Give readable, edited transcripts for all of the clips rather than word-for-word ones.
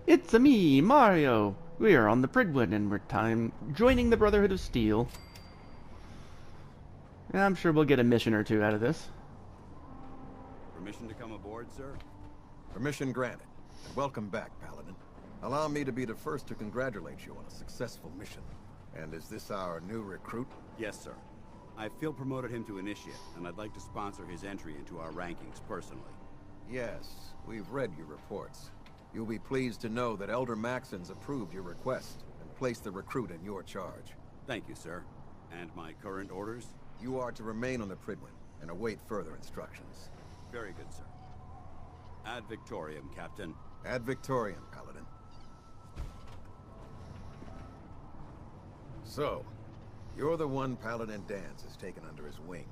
It's a me, Mario. We are on the Pridwood and we're joining the Brotherhood of Steel. I'm sure we'll get a mission or two out of this. Permission to come aboard, sir? Permission granted. Welcome back, Paladin. Allow me to be the first to congratulate you on a successful mission. And is this our new recruit? Yes, sir. I feel promoted him to initiate, and I'd like to sponsor his entry into our rankings personally. Yes, we've read your reports. You'll be pleased to know that Elder Maxon's approved your request and placed the recruit in your charge. Thank you, sir. And my current orders? You are to remain on the Pridwood and await further instructions. Very good, sir. Ad Victoriam, Captain. Ad Victoriam, Paladin. So, you're the one Paladin Danse has taken under his wing.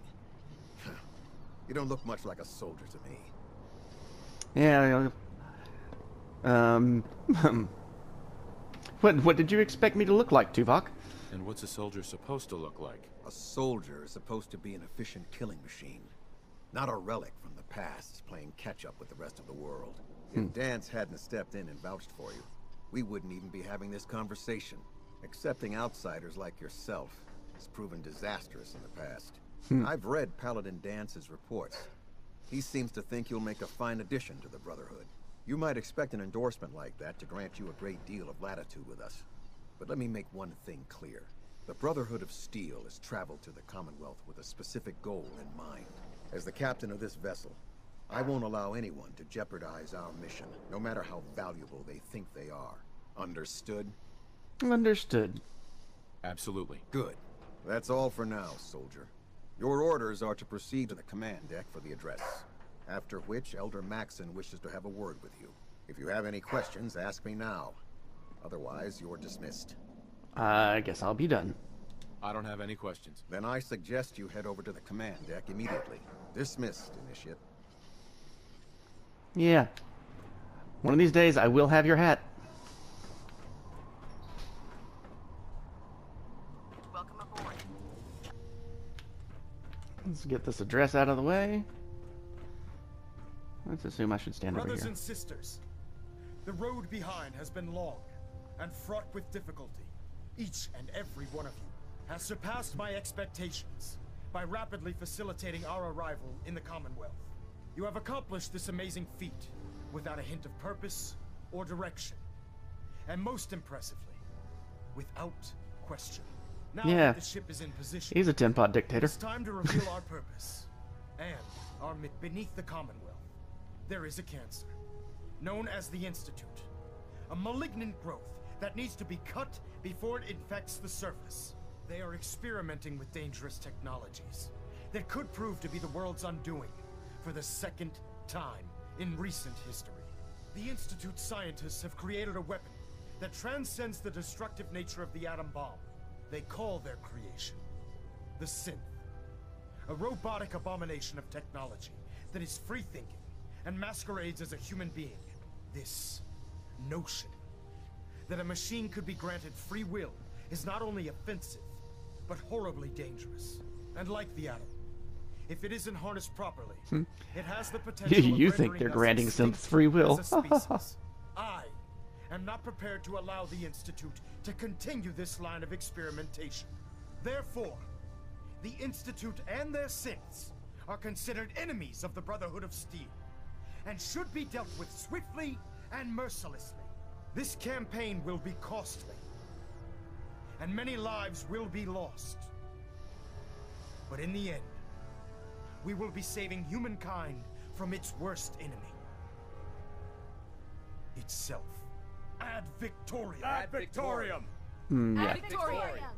You don't look much like a soldier to me. Yeah, what did you expect me to look like, Tuvok? And what's a soldier supposed to look like? A soldier is supposed to be an efficient killing machine. Not a relic from the past, playing catch-up with the rest of the world. If Danse hadn't stepped in and vouched for you, we wouldn't even be having this conversation. Accepting outsiders like yourself has proven disastrous in the past. I've read Paladin Dance's reports. He seems to think you'll make a fine addition to the Brotherhood. You might expect an endorsement like that to grant you a great deal of latitude with us. But let me make one thing clear. The Brotherhood of Steel has traveled to the Commonwealth with a specific goal in mind. As the captain of this vessel, I won't allow anyone to jeopardize our mission, no matter how valuable they think they are. Understood? Understood. Absolutely. Good. That's all for now, soldier. Your orders are to proceed to the command deck for the address. After which, Elder Maxon wishes to have a word with you. If you have any questions, ask me now. Otherwise, you're dismissed. I guess I'll be done. I don't have any questions. Then I suggest you head over to the command deck immediately. Dismissed, Initiate. Yeah. One of these days, I will have your hat. Welcome aboard. Let's get this address out of the way. Let's assume I should stand over Brothers here. and sisters, the road behind has been long and fraught with difficulty. Each and every one of you has surpassed my expectations by rapidly facilitating our arrival in the Commonwealth. You have accomplished this amazing feat without a hint of purpose or direction. And most impressively, without question. Now Yeah. that the ship is in position, He's a tin-pot dictator. it's time to reveal our purpose and our beneath the Commonwealth. There is a cancer, known as the Institute. A malignant growth that needs to be cut before it infects the surface. They are experimenting with dangerous technologies that could prove to be the world's undoing for the second time in recent history. The Institute scientists have created a weapon that transcends the destructive nature of the atom bomb. They call their creation the Synth. A robotic abomination of technology that is free-thinking and masquerades as a human being. This notion that a machine could be granted free will is not only offensive, but horribly dangerous. And like the atom, if it isn't harnessed properly, it has the potential You of think rendering they're us granting extinct synths free will. as a species. I am not prepared to allow the Institute to continue this line of experimentation. Therefore, the Institute and their synths are considered enemies of the Brotherhood of Steel, and should be dealt with swiftly and mercilessly. This campaign will be costly, and many lives will be lost. But in the end, we will be saving humankind from its worst enemy. Itself. Ad Victoriam! Ad Victoriam! Yeah. Victoria!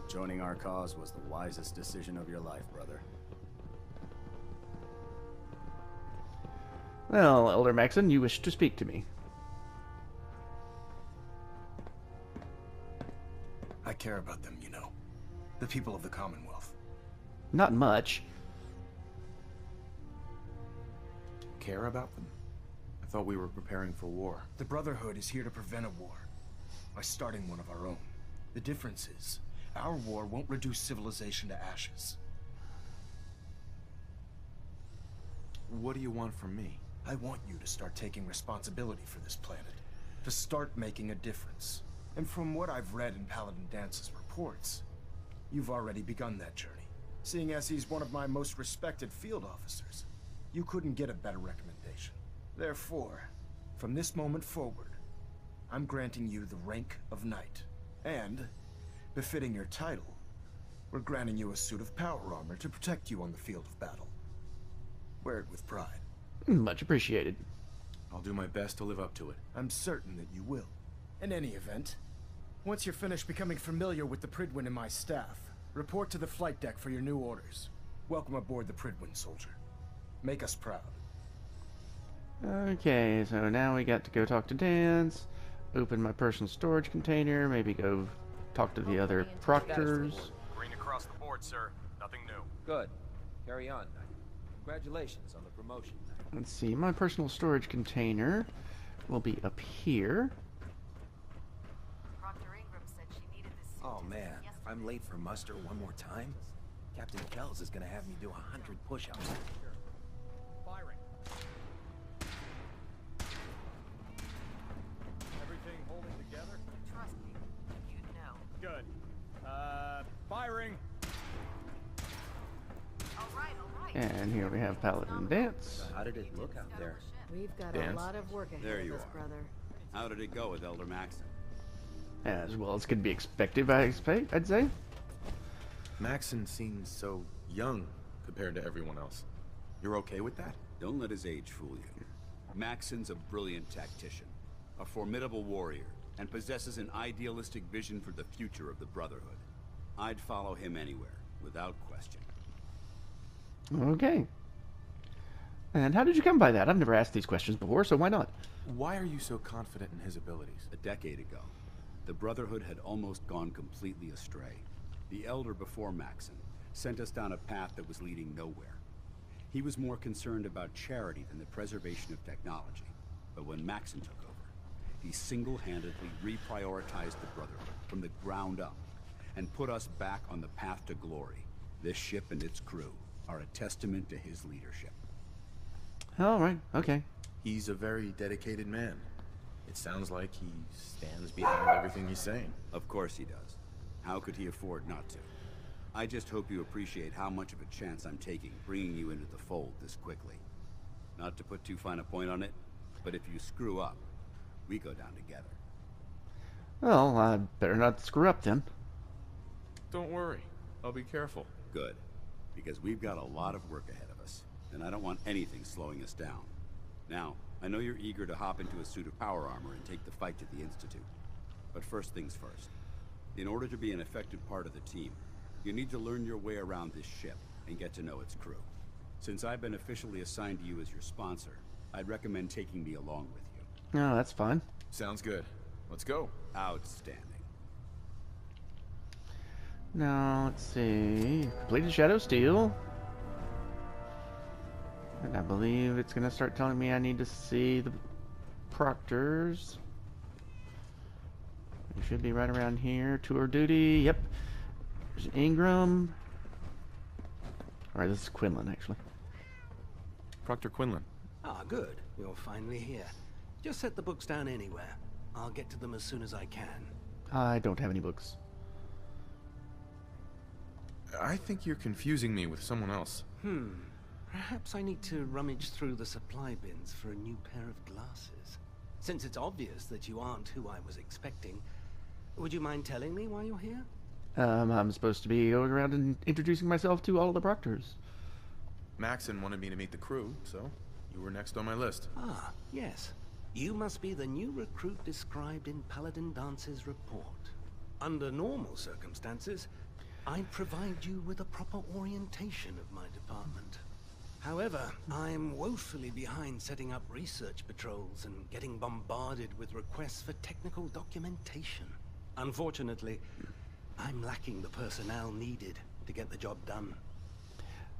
Joining our cause was the wisest decision of your life, brother. Well, Elder Maxon, you wish to speak to me. I care about them, you know. The people of the Commonwealth. Not much. Care about them? I thought we were preparing for war. The Brotherhood is here to prevent a war by starting one of our own. The difference is, our war won't reduce civilization to ashes. What do you want from me? I want you to start taking responsibility for this planet. To start making a difference. And from what I've read in Paladin Dance's reports, you've already begun that journey. Seeing as he's one of my most respected field officers, you couldn't get a better recommendation. Therefore, from this moment forward, I'm granting you the rank of Knight. And, befitting your title, we're granting you a suit of power armor to protect you on the field of battle. Wear it with pride. Much appreciated. I'll do my best to live up to it. I'm certain that you will. In any event, once you're finished becoming familiar with the Pridwin and my staff, report to the flight deck for your new orders. Welcome aboard the Pridwin, soldier. Make us proud. Okay, so now we got to go talk to Dance, open my personal storage container, maybe go talk to the other proctors. Green across the board, sir. Nothing new. Good. Carry on, Knight. Congratulations on the promotion. Let's see, my personal storage container will be up here. Proctor Ingram said she needed this suit Oh man, if yesterday. I'm late for muster one more time, Captain Kells is gonna have me do 100 push-ups. Firing. Everything holding together? Trust me, you'd know. Good. Firing. All right, all right. And here we have Paladin Dance. How did it look out there? We've got Dance. a lot of work ahead There of you us, are. brother. How did it go with Elder Maxon? As well as could be expected, I'd say. Maxon seems so young compared to everyone else. You're okay with that? Don't let his age fool you. Maxon's a brilliant tactician, a formidable warrior, and possesses an idealistic vision for the future of the Brotherhood. I'd follow him anywhere, without question. Okay. And how did you come by that? I've never asked these questions before, so why not? Why are you so confident in his abilities? A decade ago, the Brotherhood had almost gone completely astray. The Elder before Maxon sent us down a path that was leading nowhere. He was more concerned about charity than the preservation of technology. But when Maxon took over, he single-handedly reprioritized the Brotherhood from the ground up and put us back on the path to glory. This ship and its crew are a testament to his leadership. All right, okay. He's a very dedicated man. It sounds like he stands behind everything he's saying. Of course he does. How could he afford not to? I just hope you appreciate how much of a chance I'm taking bringing you into the fold this quickly. Not to put too fine a point on it, but if you screw up, we go down together. Well, I better not screw up then. Don't worry. I'll be careful. Good, because we've got a lot of work ahead of us, and I don't want anything slowing us down. Now, I know you're eager to hop into a suit of power armor and take the fight to the Institute. But first things first. In order to be an effective part of the team, you need to learn your way around this ship and get to know its crew. Since I've been officially assigned to you as your sponsor, I'd recommend taking me along with you. Oh, that's fine. Sounds good. Let's go. Outstanding. Now, let's see. Completed Shadow Steel. And I believe it's going to start telling me I need to see the proctors. It should be right around here. Tour duty. Yep. There's Ingram. Alright, this is Quinlan, actually. Proctor Quinlan. Ah, good. You're finally here. Just set the books down anywhere. I'll get to them as soon as I can. I don't have any books. I think you're confusing me with someone else. Perhaps I need to rummage through the supply bins for a new pair of glasses. Since it's obvious that you aren't who I was expecting, would you mind telling me why you're here? I'm supposed to be going around and introducing myself to all of the proctors. Maxon wanted me to meet the crew, so you were next on my list. Ah, yes. You must be the new recruit described in Paladin Dance's report. Under normal circumstances, I'd provide you with a proper orientation of my department. However, I'm woefully behind setting up research patrols and getting bombarded with requests for technical documentation. Unfortunately, I'm lacking the personnel needed to get the job done.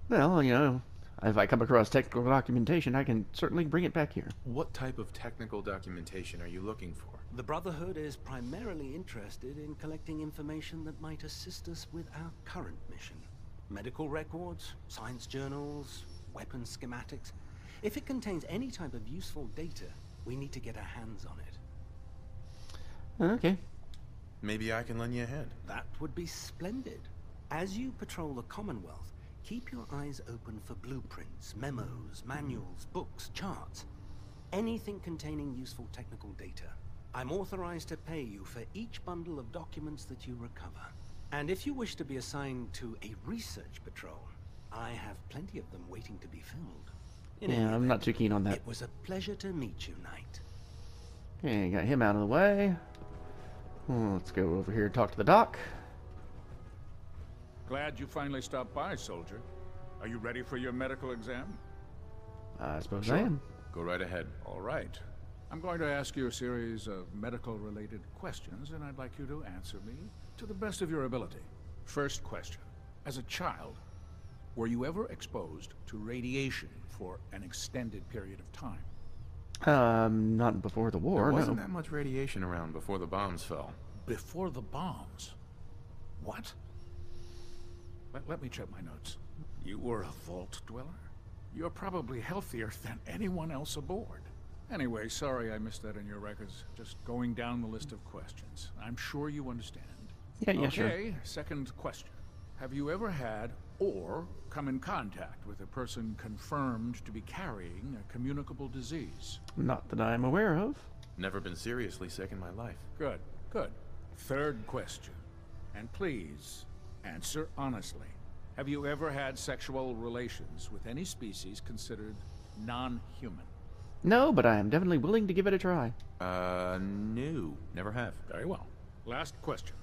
Well, you know, if I come across technical documentation, I can certainly bring it back here. What type of technical documentation are you looking for? The Brotherhood is primarily interested in collecting information that might assist us with our current mission. Medical records, science journals, weapons schematics. If it contains any type of useful data, we need to get our hands on it. Okay. Maybe I can lend you a hand. That would be splendid. As you patrol the Commonwealth, keep your eyes open for blueprints, memos, manuals, books, charts. Anything containing useful technical data. I'm authorized to pay you for each bundle of documents that you recover. And if you wish to be assigned to a research patrol, I have plenty of them waiting to be filled. In any Yeah, I'm not too keen on that. It was a pleasure to meet you, Knight. Okay, got him out of the way. Well, let's go over here and talk to the doc. Glad you finally stopped by, soldier. Are you ready for your medical exam? I suppose Sure. I am. Go right ahead. All right. I'm going to ask you a series of medical-related questions, and I'd like you to answer me to the best of your ability. First question. As a child, were you ever exposed to radiation for an extended period of time? Not before the war, There wasn't no. that much radiation around before the bombs fell. Before the bombs? What? Let me check my notes. You were a vault dweller? You're probably healthier than anyone else aboard. Anyway, sorry I missed that in your records. Just going down the list of questions. I'm sure you understand. Yeah, sure. Okay, second question. Have you ever had or come in contact with a person confirmed to be carrying a communicable disease? Not that I'm aware of. Never been seriously sick in my life. Good, good. Third question. And please, answer honestly. Have you ever had sexual relations with any species considered non-human? No, but I am definitely willing to give it a try. No. Never have. Very well. Last question.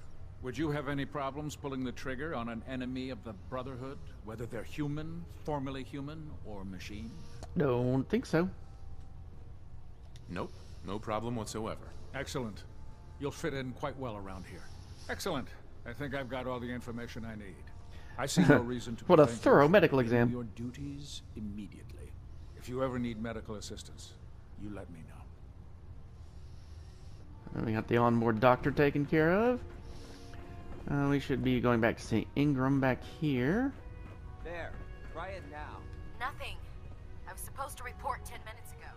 Would you have any problems pulling the trigger on an enemy of the Brotherhood, whether they're human, formerly human, or machine? Don't think so. Nope. No problem whatsoever. Excellent. You'll fit in quite well around here. Excellent. I think I've got all the information I need. I see no reason to What a prevent you thorough from medical completing exam. your duties immediately. If you ever need medical assistance, you let me know. We got the onboard doctor taken care of. We should be going back to St. Ingram back here. There. Try it now. Nothing. I was supposed to report 10 minutes ago.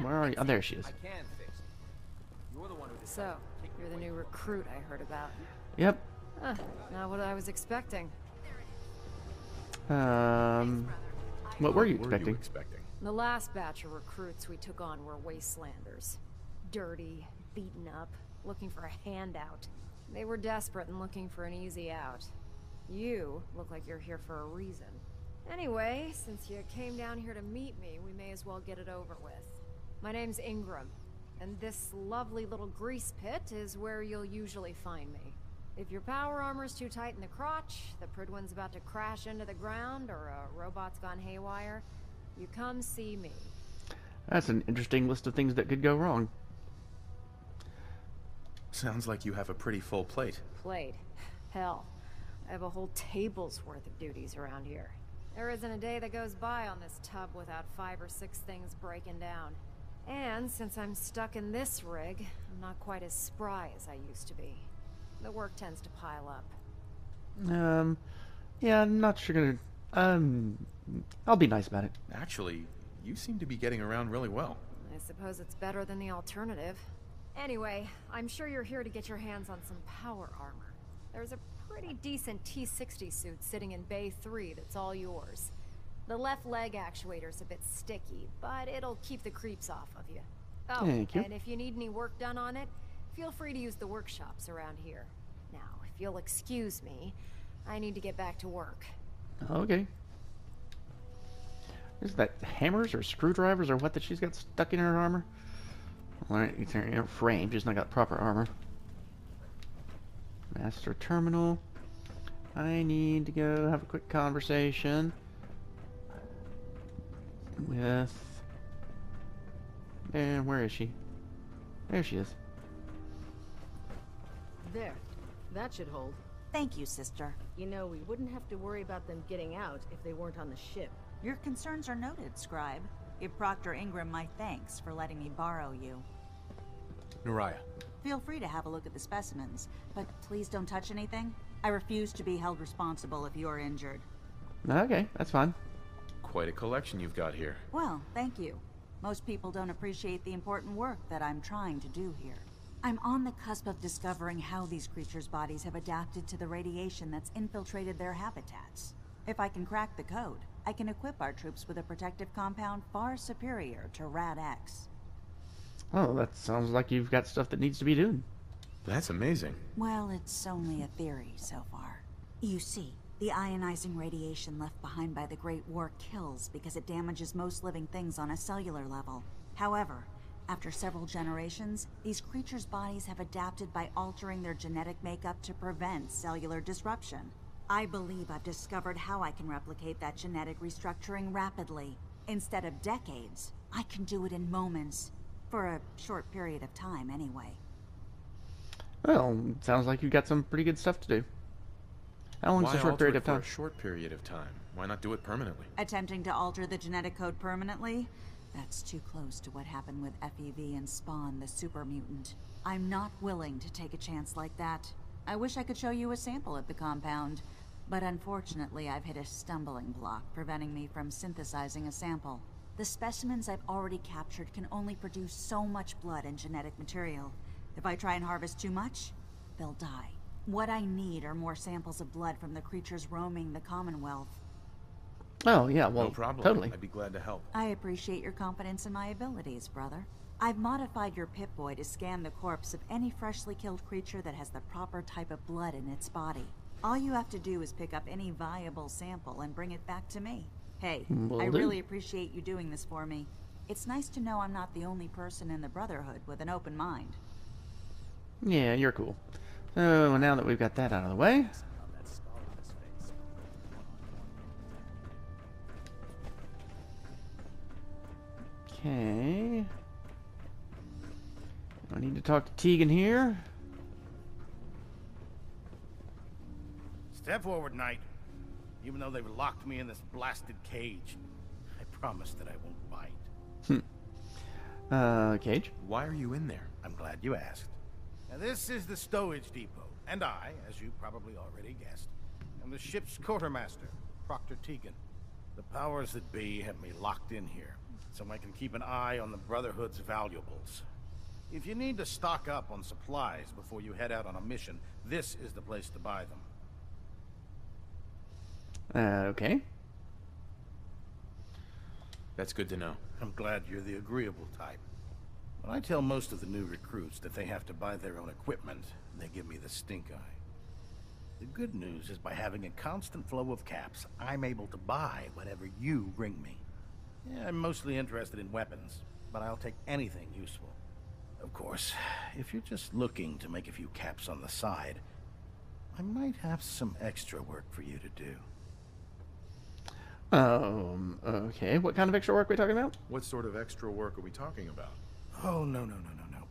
Where are you? Oh, there she is. I can fix it. You're the one who So, you're the new recruit I heard about. Yep. Not what I was expecting. What were you expecting? The last batch of recruits we took on were wastelanders. Dirty, beaten up, looking for a handout. They were desperate and looking for an easy out. You look like you're here for a reason. Anyway, since you came down here to meet me, we may as well get it over with. My name's Ingram, and this lovely little grease pit is where you'll usually find me. If your power armor's too tight in the crotch, the Pridwin's about to crash into the ground, or a robot's gone haywire, you come see me. That's an interesting list of things that could go wrong. Sounds like you have a pretty full plate. Plate? Hell, I have a whole table's worth of duties around here. There isn't a day that goes by on this tub without 5 or 6 things breaking down. And since I'm stuck in this rig, I'm not quite as spry as I used to be. The work tends to pile up. Yeah, I'm not sure gonna, I'll be nice about it. Actually, you seem to be getting around really well. I suppose it's better than the alternative. Anyway, I'm sure you're here to get your hands on some power armor. There's a pretty decent T-60 suit sitting in Bay 3 that's all yours. The left leg actuator's a bit sticky, but it'll keep the creeps off of you. Oh, Thank you. and if you need any work done on it, feel free to use the workshops around here. Now, if you'll excuse me, I need to get back to work. Okay. Is that hammers or screwdrivers or what that she's got stuck in her armor? Alright, it's in her frame, just not got proper armor. Master terminal. I need to go have a quick conversation with... And where is she? There she is. There. That should hold. Thank you, sister. You know, we wouldn't have to worry about them getting out if they weren't on the ship. Your concerns are noted, Scribe. Give Proctor Ingram my thanks for letting me borrow you. Nariah. Feel free to have a look at the specimens, but please don't touch anything. I refuse to be held responsible if you're injured. Okay, that's fine. Quite a collection you've got here. Well, thank you. Most people don't appreciate the important work that I'm trying to do here. I'm on the cusp of discovering how these creatures' bodies have adapted to the radiation that's infiltrated their habitats. If I can crack the code, I can equip our troops with a protective compound far superior to Rad-X. Oh, that sounds like you've got stuff that needs to be done. That's amazing. Well, it's only a theory so far. You see, the ionizing radiation left behind by the Great War kills because it damages most living things on a cellular level. However, after several generations, these creatures' bodies have adapted by altering their genetic makeup to prevent cellular disruption. I believe I've discovered how I can replicate that genetic restructuring rapidly. Instead of decades, I can do it in moments. For a short period of time, anyway. Well, sounds like you've got some pretty good stuff to do. How long's a short period of time? For a short period of time. Why not do it permanently? Attempting to alter the genetic code permanently? That's too close to what happened with FEV and Spawn, the super mutant. I'm not willing to take a chance like that. I wish I could show you a sample of the compound, but unfortunately I've hit a stumbling block preventing me from synthesizing a sample. The specimens I've already captured can only produce so much blood and genetic material. If I try and harvest too much, they'll die. What I need are more samples of blood from the creatures roaming the Commonwealth. Oh, yeah, well, no problem. Totally. I'd be glad to help. I appreciate your confidence in my abilities, brother. I've modified your Pip-Boy to scan the corpse of any freshly killed creature that has the proper type of blood in its body. All you have to do is pick up any viable sample and bring it back to me. Hey, I really appreciate you doing this for me. It's nice to know I'm not the only person in the Brotherhood with an open mind. Yeah, you're cool. So, now that we've got that out of the way... Okay... I need to talk to Tegan here. Step forward, Knight. Even though they've locked me in this blasted cage, I promise that I won't bite. Cage? Why are you in there? I'm glad you asked. Now, this is the stowage depot, and I, as you probably already guessed, am the ship's quartermaster, Proctor Tegan. The powers that be have me locked in here, so I can keep an eye on the Brotherhood's valuables. If you need to stock up on supplies before you head out on a mission, this is the place to buy them. Okay. That's good to know. I'm glad you're the agreeable type. When I tell most of the new recruits that they have to buy their own equipment, they give me the stink eye. The good news is by having a constant flow of caps, I'm able to buy whatever you bring me. Yeah, I'm mostly interested in weapons, but I'll take anything useful. Of course, if you're just looking to make a few caps on the side, I might have some extra work for you to do. Okay. What kind of extra work are we talking about? What sort of extra work are we talking about? Oh, no.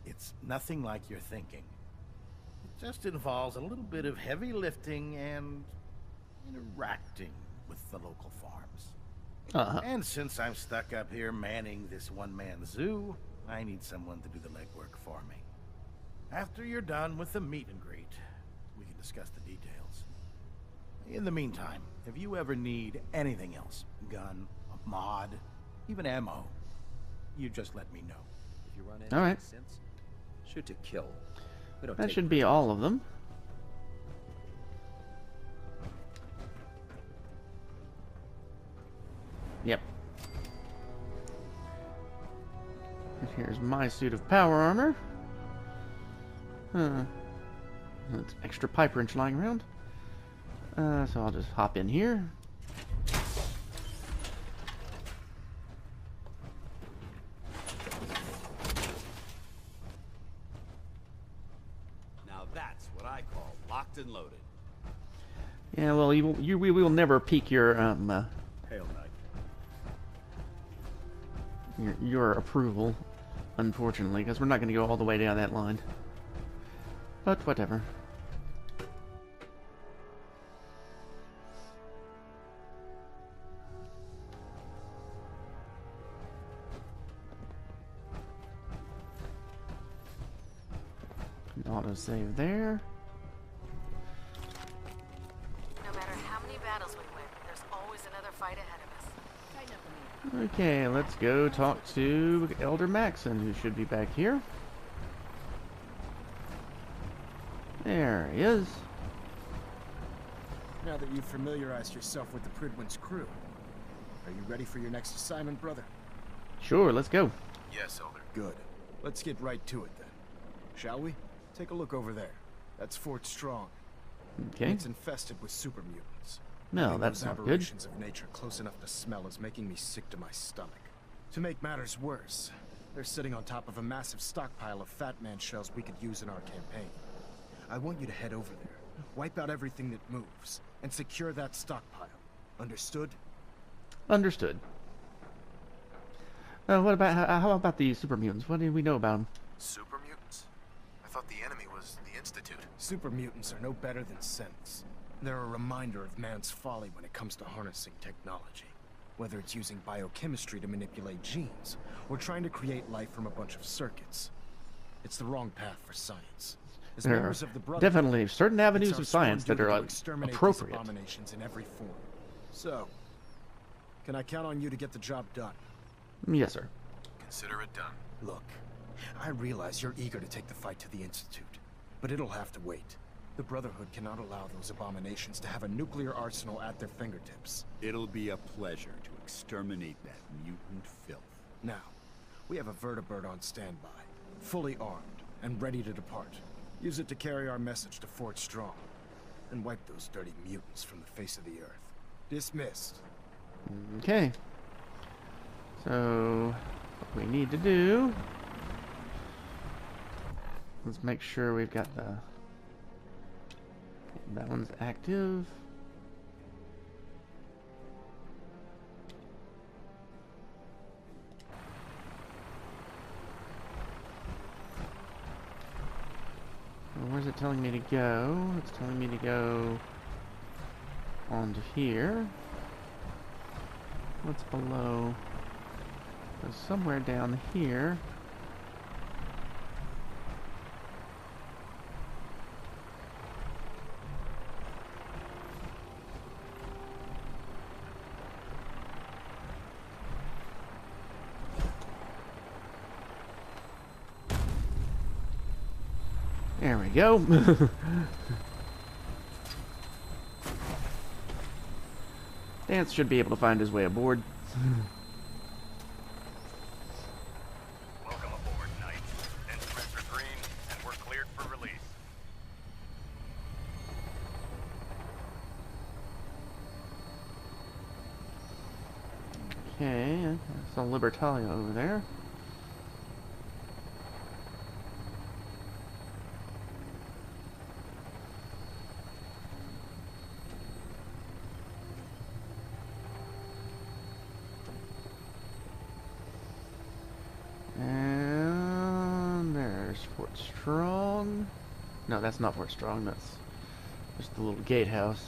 It's nothing like you're thinking. It just involves a little bit of heavy lifting and interacting with the local farms. And since I'm stuck up here manning this one-man zoo, I need someone to do the legwork for me. After you're done with the meet and greet, we can discuss the details. In the meantime, if you ever need anything else, gun, a mod, even ammo, you just let me know. If you run into All right. sense, shoot to kill. We don't That take should be all of them. Yep. And here's my suit of power armor. That's extra pipe wrench lying around. So I'll just hop in here. Now that's what I call locked and loaded. Yeah, well, we will never pique your Hail, Knight. your approval, unfortunately, because we're not going to go all the way down that line. But whatever. Autosave there. No matter how many battles we win, there's always another fight ahead of us. Okay, let's go talk to Elder Maxon, who should be back here. There he is. Now that you've familiarized yourself with the Pridwin's crew, are you ready for your next assignment, brother? Sure, let's go. Yes, Elder. Good. Let's get right to it then. Shall we? Take a look over there. That's Fort Strong. Okay. It's infested with super mutants. No, Having that's those not good. aberrations of nature close enough to smell is making me sick to my stomach. To make matters worse, they're sitting on top of a massive stockpile of Fat Man shells we could use in our campaign. I want you to head over there, wipe out everything that moves, and secure that stockpile. Understood? Understood. What about how about the super mutants? What do we know about them? Super mutants? I thought the enemy was the Institute. Super mutants are no better than synths. They're a reminder of man's folly when it comes to harnessing technology. Whether it's using biochemistry to manipulate genes, or trying to create life from a bunch of circuits. It's the wrong path for science. As There members are of the Brotherhood, definitely certain avenues it's our of science sworn that are duty to exterminate appropriate. these abominations in every form. So, can I count on you to get the job done? Yes, sir. Consider it done. Look, I realize you're eager to take the fight to the Institute, but it'll have to wait. The Brotherhood cannot allow those abominations to have a nuclear arsenal at their fingertips. It'll be a pleasure to exterminate that mutant filth. Now, we have a vertibird on standby, fully armed and ready to depart. Use it to carry our message to Fort Strong, and wipe those dirty mutants from the face of the earth. Dismissed. Okay. So, what we need to do... Let's make sure we've got the... That one's active. Well, where's it telling me to go? It's telling me to go onto here. What's below? So somewhere down here. There we go. Dance should be able to find his way aboard. Welcome aboard, Knight. Instruments are green, and we're cleared for release. Okay, I saw Libertalia over there. And there's Fort Strong. No, that's not Fort Strong, that's just the little gatehouse.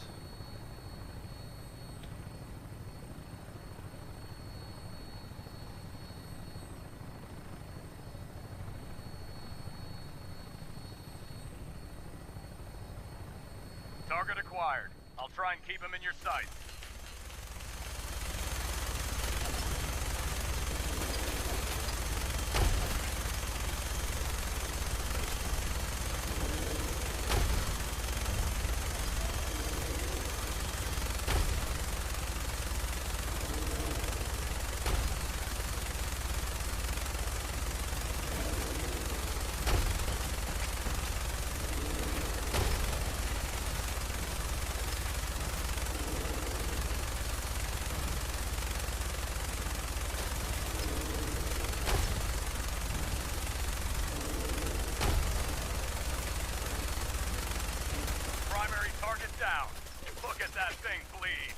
Target acquired. I'll try and keep him in your sights. Primary target down. Look at that thing bleed.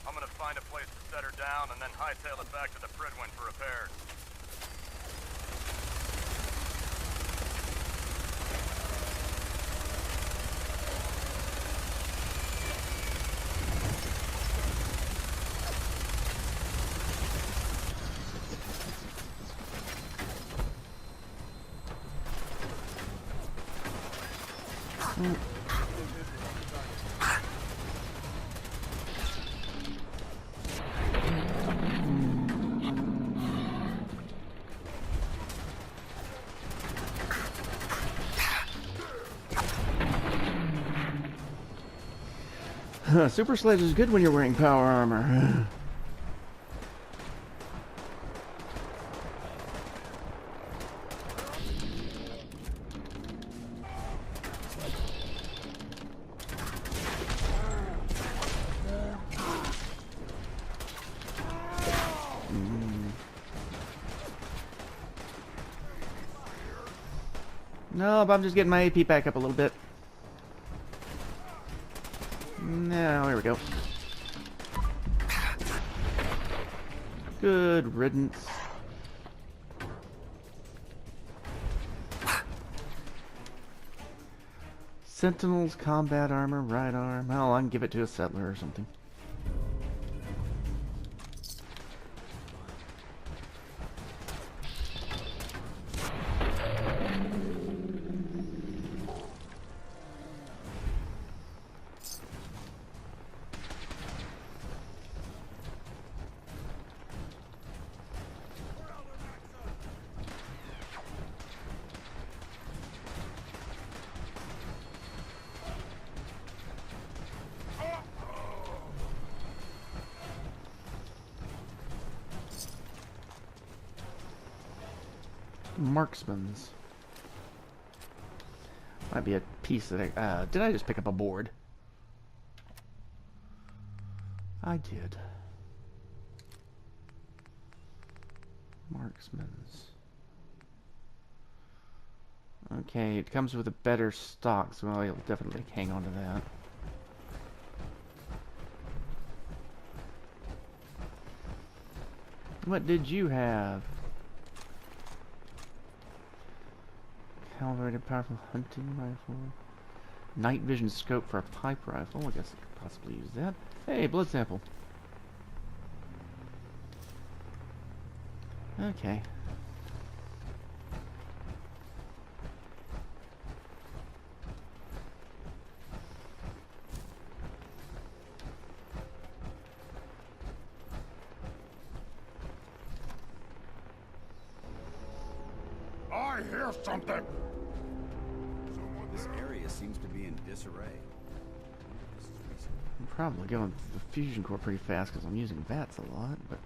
I'm gonna find a place to set her down and then hightail it back to the Pridwin for repairs. Super Sledge is good when you're wearing power armor. No, but I'm just getting my AP back up a little bit. Now, here we go. Good riddance. Sentinels, combat armor, right arm. Oh, I can give it to a settler or something. Marksman's. Might be a piece that I... did I just pick up a board? I did. Marksman's. Okay, it comes with a better stock, so I'll definitely hang on to that. What did you have? Calibrated powerful hunting rifle. Night vision scope for a pipe rifle. I guess I could possibly use that. Hey, blood sample. Okay. I hear something! This area seems to be in disarray. I'm probably going to the fusion core pretty fast because I'm using VATS a lot, but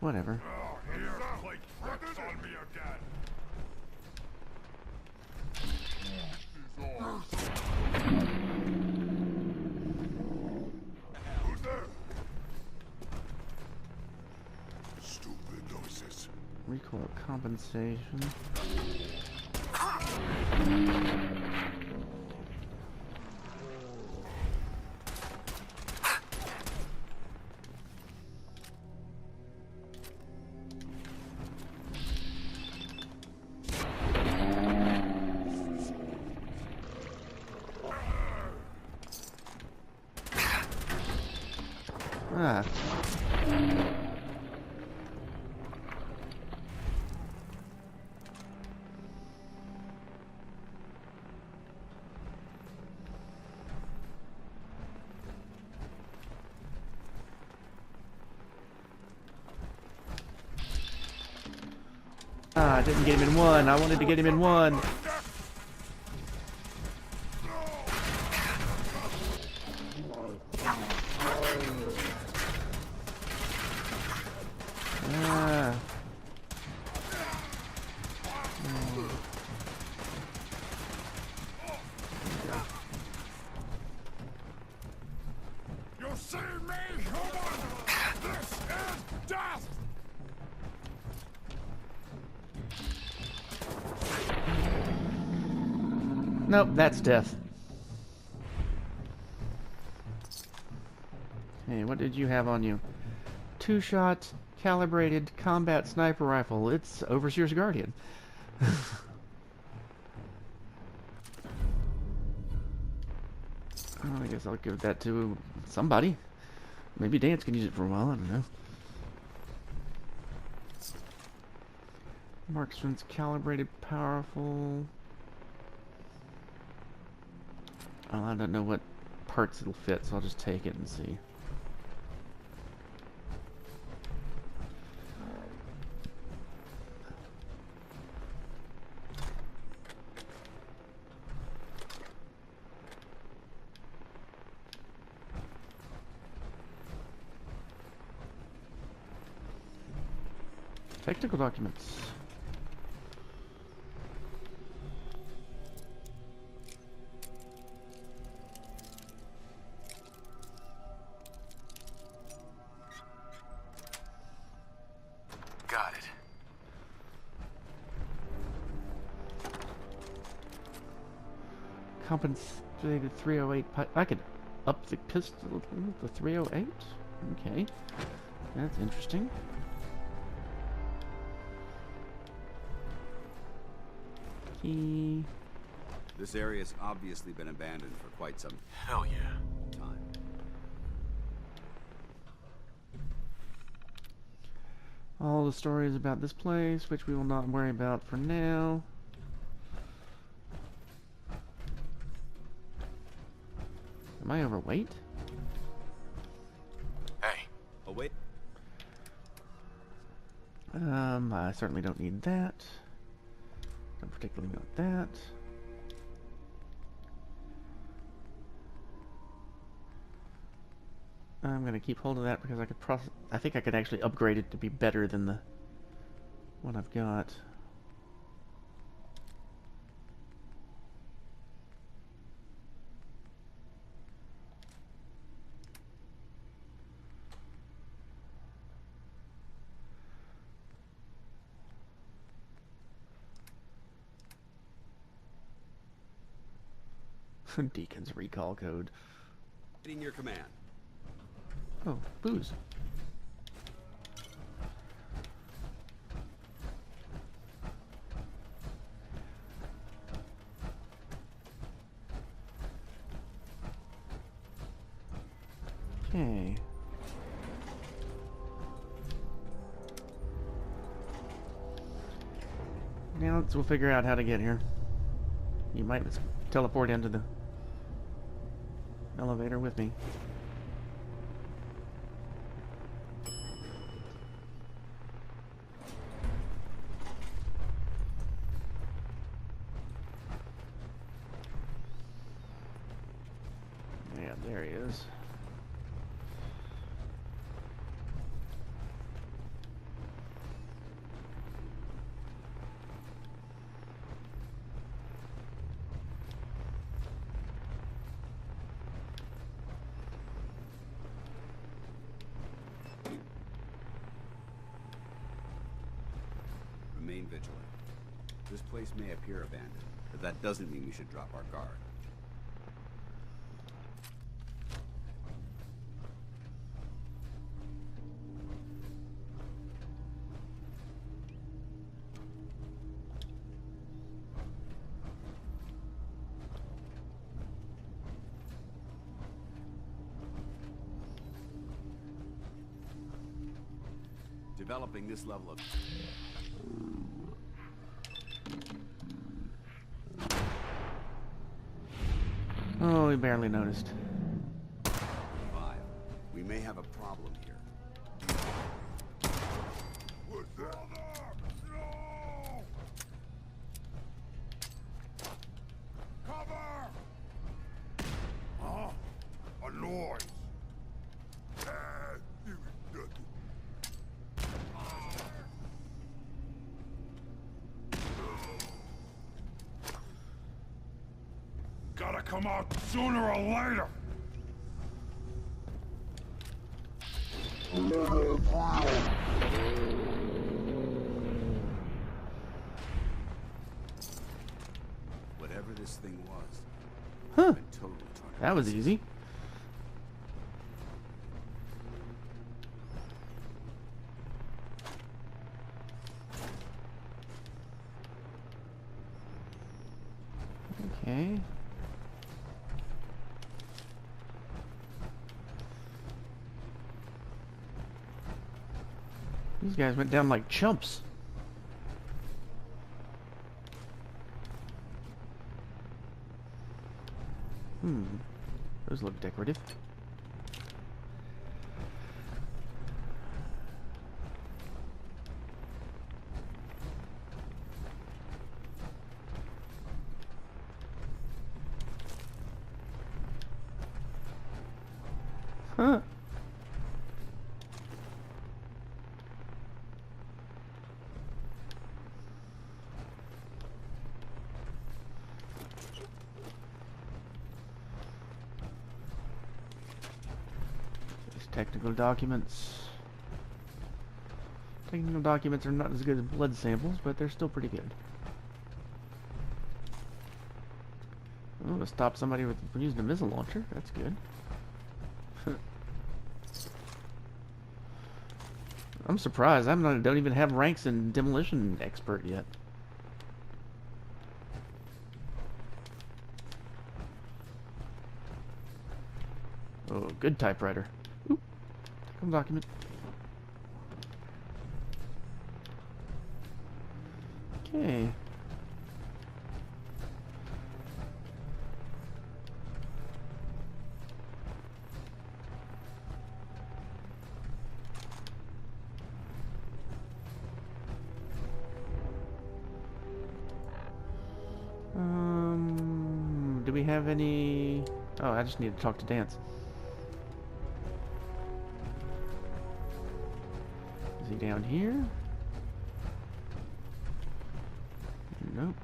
whatever. Oh, here, play tricks on me again! Who's there? Stupid noises. Recoil compensation. Ah. I didn't get him in one. I wanted to get him in one. You see me, human? This is death! Nope, that's death. Hey, what did you have on you? 2-shot, calibrated, combat sniper rifle. It's Overseer's Guardian. Well, I guess I'll give that to somebody. Maybe Dance can use it for a while, I don't know. Marksman's calibrated, powerful. Oh, I don't know what parts it'll fit, so I'll just take it and see. Technical documents. Got it. Compensated 308. I could up the pistol to 308? Okay. That's interesting. Key. This area's obviously been abandoned for quite some Hell yeah. time. All the stories about this place, which we will not worry about for now. Am I overweight? Hey. Oh, wait. I certainly don't need that. Don't particularly want that. I'm gonna keep hold of that because I think I could actually upgrade it to be better than the one I've got. Deacon's recall code. In your command. Oh, booze. Okay. Now we'll figure out how to get here. You might just teleport into the elevator with me. Yeah, there he is. Remain vigilant. This place may appear abandoned, but that doesn't mean we should drop our guard. Developing this level of... Oh, we barely noticed. 5. We may have a problem here. What's that? No! Cover! Huh? A noise. Gotta come out sooner or later. Whatever this thing was, Huh. been totally targeted. That was easy. Okay. These guys went down like chumps. Those look decorative. Huh. Technical documents. Technical documents are not as good as blood samples, but they're still pretty good. Oh, stop somebody from using a missile launcher. That's good. I'm surprised. Don't even have ranks in demolition expert yet. Oh, good typewriter. Oop. Technical document. Okay. Do we have any... Oh, I just need to talk to Dance. Is he down here? Nope.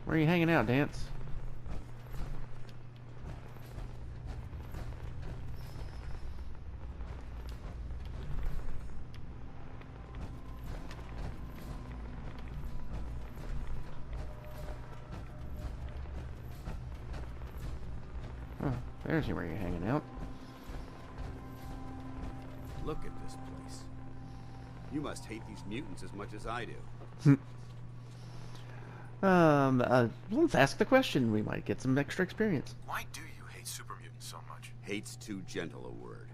Where are you hanging out, Dance? Oh, there's where you're hanging out. Look at this place. You must hate these mutants as much as I do. Let's ask the question. We might get some extra experience. Why do you hate super mutants so much? Hate's too gentle a word.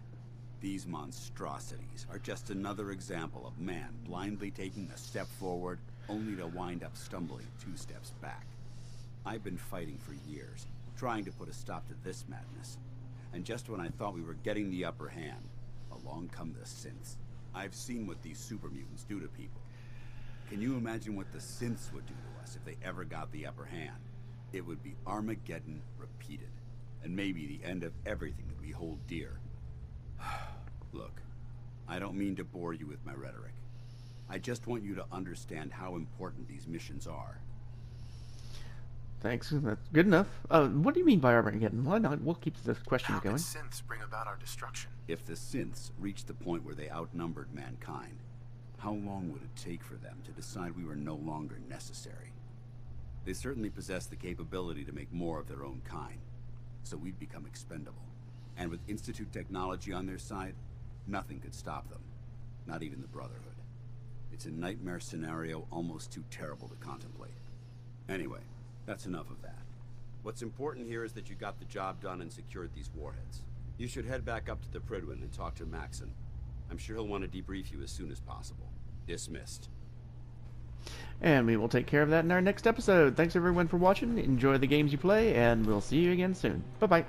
These monstrosities are just another example of man blindly taking a step forward, only to wind up stumbling 2 steps back. I've been fighting for years, trying to put a stop to this madness. And just when I thought we were getting the upper hand, along come the synths. I've seen what these super mutants do to people. Can you imagine what the synths would do to us if they ever got the upper hand? It would be Armageddon repeated, and maybe the end of everything that we hold dear. Look, I don't mean to bore you with my rhetoric. I just want you to understand how important these missions are. Thanks, that's good enough. What do you mean by Armageddon? Why not? We'll keep this question going. How can synths bring about our destruction? If the synths reached the point where they outnumbered mankind, how long would it take for them to decide we were no longer necessary? They certainly possess the capability to make more of their own kind, so we'd become expendable. And with Institute technology on their side, nothing could stop them, not even the Brotherhood. It's a nightmare scenario almost too terrible to contemplate. Anyway, that's enough of that. What's important here is that you got the job done and secured these warheads. You should head back up to the Pridwin and talk to Maxon. I'm sure he'll want to debrief you as soon as possible. Dismissed. And we will take care of that in our next episode. Thanks everyone for watching. Enjoy the games you play, and we'll see you again soon. Bye-bye.